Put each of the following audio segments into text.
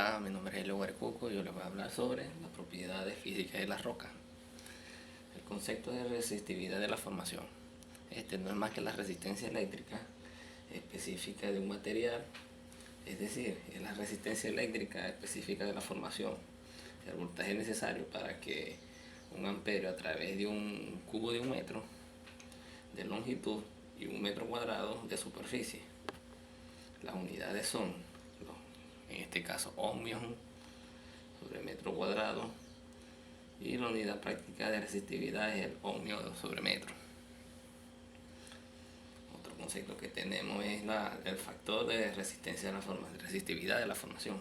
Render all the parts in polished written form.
Hola, mi nombre es Elio Guaricuco y yo les voy a hablar sobre las propiedades físicas de las rocas. El concepto de resistividad de la formación. Este no es más que la resistencia eléctrica específica de un material, es decir, es la resistencia eléctrica específica de la formación, el voltaje necesario para que un amperio a través de un cubo de 1 metro de longitud y 1 metro cuadrado de superficie. Las unidades son, en este caso, ohmios sobre metro cuadrado, y la unidad práctica de resistividad es el ohmio sobre metro. Otro concepto que tenemos es el factor de resistencia de resistividad de la formación.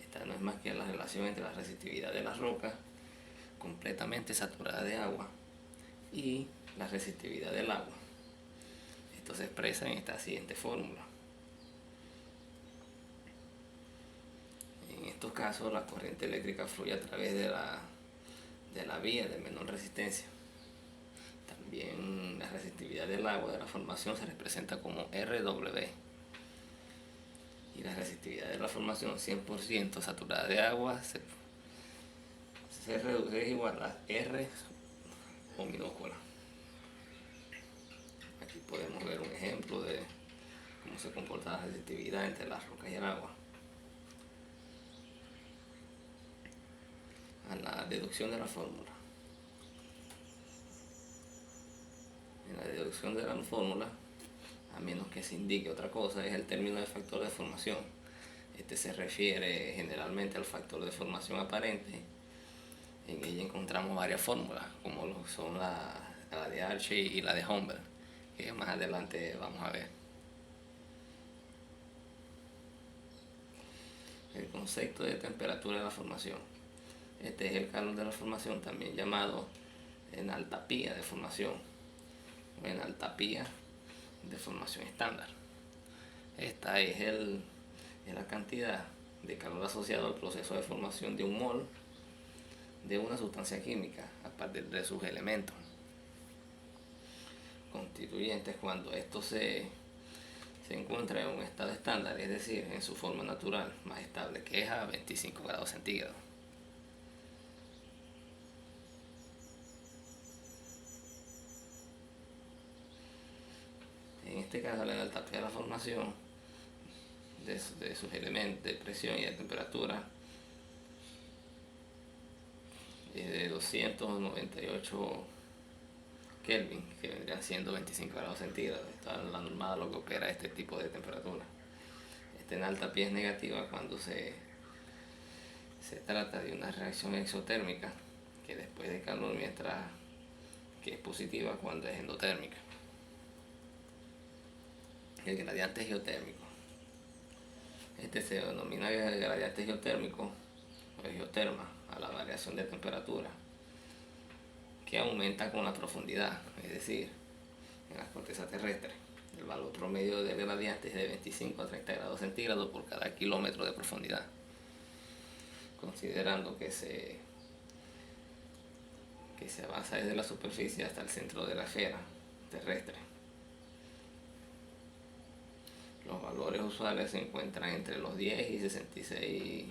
Esta no es más que la relación entre la resistividad de las rocas completamente saturadas de agua y la resistividad del agua. Esto se expresa en esta siguiente fórmula. En estos casos, la corriente eléctrica fluye a través de la vía de menor resistencia. También la resistividad del agua de la formación se representa como RW. Y la resistividad de la formación 100% saturada de agua se reduce, es igual a R o minúscula. Aquí podemos ver un ejemplo de cómo se comporta la resistividad entre las rocas y el agua. A la deducción de la fórmula. En la deducción de la fórmula, a menos que se indique otra cosa, es el término de factor de formación. Este se refiere generalmente al factor de formación aparente. En ella encontramos varias fórmulas, como son la de Archie y la de Holmberg, que más adelante vamos a ver. El concepto de temperatura de la formación. Este es el calor de la formación, también llamado enaltapía de formación o enaltapía de formación estándar. Esta es la cantidad de calor asociado al proceso de formación de un mol de una sustancia química a partir de sus elementos constituyentes cuando esto se encuentra en un estado estándar, es decir, en su forma natural más estable, que es a 25 grados centígrados. En este caso, la entalpía de la formación de sus elementos de presión y de temperatura es de 298 Kelvin, que vendrían siendo 25 grados centígrados. Esta es la normal lo que opera este tipo de temperatura. Esta entalpía es negativa cuando se trata de una reacción exotérmica, que después de calor, mientras que es positiva cuando es endotérmica. El gradiente geotérmico. Este se denomina gradiente geotérmico o geoterma a la variación de temperatura, que aumenta con la profundidad, es decir, en las cortezas terrestres. El valor promedio del gradiente es de 25 a 30 grados centígrados por cada kilómetro de profundidad, considerando que se avanza desde la superficie hasta el centro de la esfera terrestre. Los valores usuales se encuentran entre los 10 y 66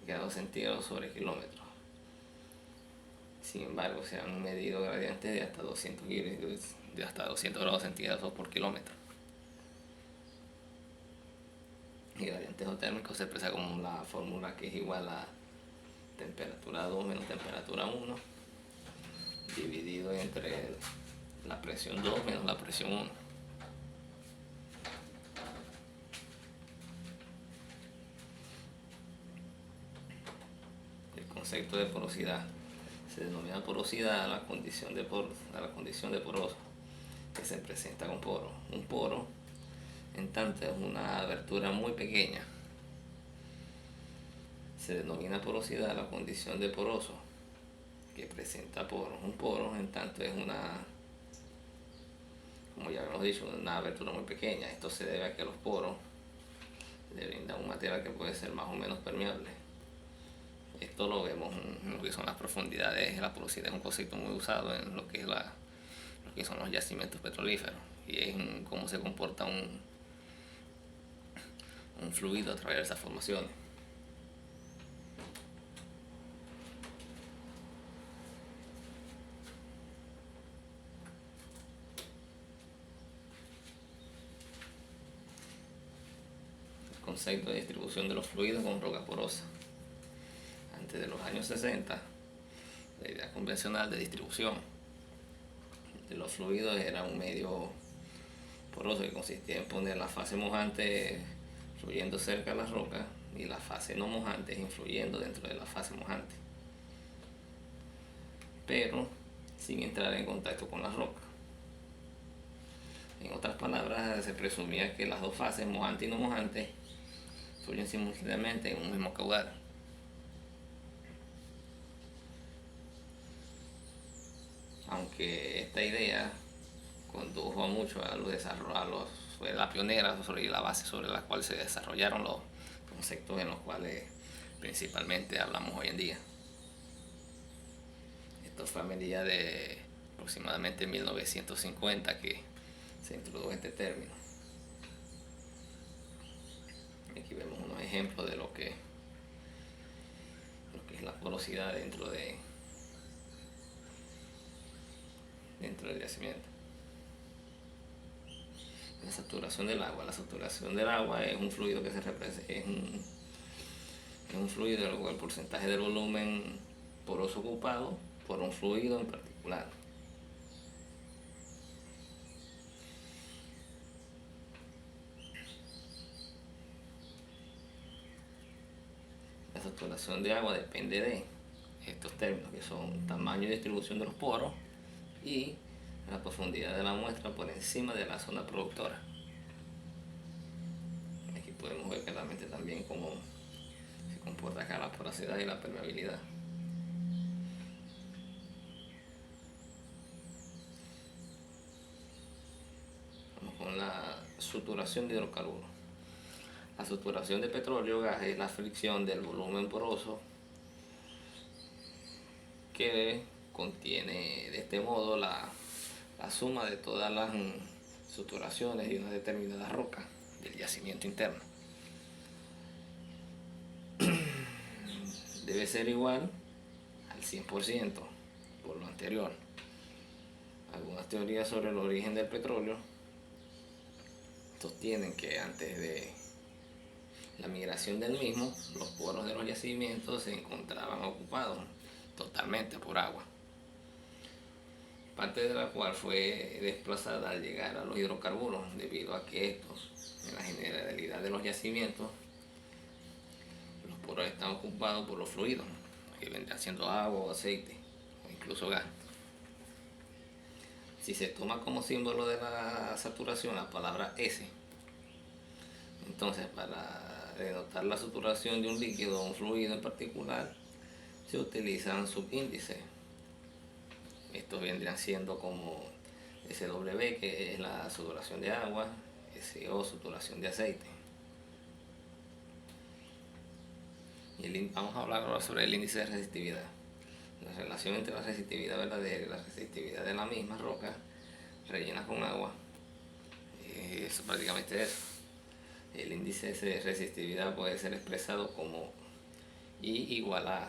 grados centígrados sobre kilómetro. Sin embargo, se han medido gradientes de hasta 200 grados centígrados por kilómetro. El gradiente geotérmico se expresa como la fórmula que es igual a temperatura 2 menos temperatura 1 dividido entre la presión 2 menos la presión 1. El concepto de porosidad. Se denomina porosidad a la condición de poroso que se presenta con poro. Un poro, en tanto, es una abertura muy pequeña. Se denomina porosidad a la condición de poroso que presenta poros. Un poro, en tanto, es como ya hemos dicho, una abertura muy pequeña. Esto se debe a que los poros le brindan un material que puede ser más o menos permeable. Esto lo vemos en lo que son las profundidades. La porosidad es un concepto muy usado en lo que son los yacimientos petrolíferos, y es en cómo se comporta un fluido a través de esas formaciones. concepto de distribución de los fluidos con roca porosa. Antes de los años 60, la idea convencional de distribución de los fluidos era un medio poroso que consistía en poner la fase mojante fluyendo cerca de la roca y la fase no mojante influyendo dentro de la fase mojante, pero sin entrar en contacto con la roca. En otras palabras, se presumía que las dos fases, mojante y no mojante, fluyen simultáneamente en un mismo caudal. Aunque esta idea condujo mucho a los desarrollos, fue la pionera sobre la base sobre la cual se desarrollaron los conceptos en los cuales principalmente hablamos hoy en día. Esto fue a medida de aproximadamente 1950 que se introdujo este término. Aquí vemos unos ejemplos de lo que es la porosidad dentro del yacimiento. La saturación del agua. La saturación del agua es un fluido que se representa, es un fluido en el cual el porcentaje del volumen poroso ocupado por un fluido en particular. La saturación de agua depende de estos términos, que son tamaño y distribución de los poros y la profundidad de la muestra por encima de la zona productora. Aquí podemos ver claramente también cómo se comporta acá la porosidad y la permeabilidad. Vamos con la saturación de hidrocarburos. La saturación de petróleo o gas es la fricción del volumen poroso que contiene de este modo la suma de todas las saturaciones de una determinada roca del yacimiento interno. Debe ser igual al 100% por lo anterior. Algunas teorías sobre el origen del petróleo sostienen que antes de la migración del mismo, los poros de los yacimientos se encontraban ocupados totalmente por agua, parte de la cual fue desplazada al llegar a los hidrocarburos, debido a que estos, en la generalidad de los yacimientos, los poros están ocupados por los fluidos, que vendrán siendo agua o aceite, o incluso gas. Si se toma como símbolo de la saturación la palabra S, entonces para denotar la saturación de un líquido o un fluido en particular, se utilizan subíndices. Estos vendrían siendo como SW, que es la saturación de agua, SO, saturación de aceite. Vamos a hablar ahora sobre el índice de resistividad. La relación entre la resistividad verdadera y la resistividad de la misma roca rellena con agua. Es prácticamente eso. El índice de resistividad puede ser expresado como I igual a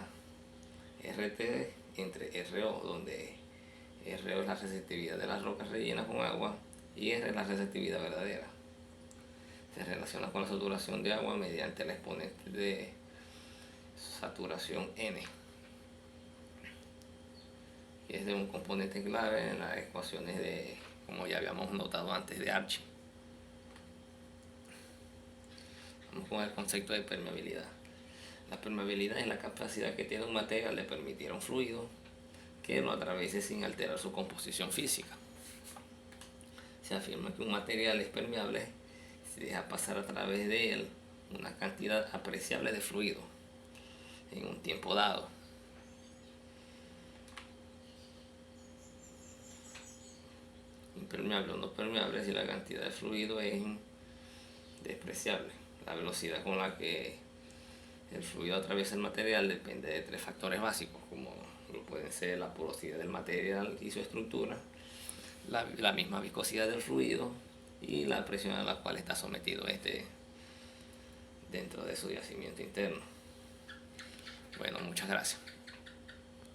RT entre RO, donde RO es la resistividad de las rocas rellenas con agua y R es la resistividad verdadera. Se relaciona con la saturación de agua mediante el exponente de saturación N, que es de un componente clave en las ecuaciones de, como ya habíamos notado antes, de Archie. Vamos con el concepto de permeabilidad. La permeabilidad es la capacidad que tiene un material de permitir a un fluido que lo atraviese sin alterar su composición física. Se afirma que un material es permeable si deja pasar a través de él una cantidad apreciable de fluido en un tiempo dado. Impermeable o no permeable si la cantidad de fluido es despreciable. La velocidad con la que el fluido atraviesa el material depende de tres factores básicos, como lo pueden ser la porosidad del material y su estructura, la misma viscosidad del fluido y la presión a la cual está sometido este dentro de su yacimiento interno. Bueno, muchas gracias.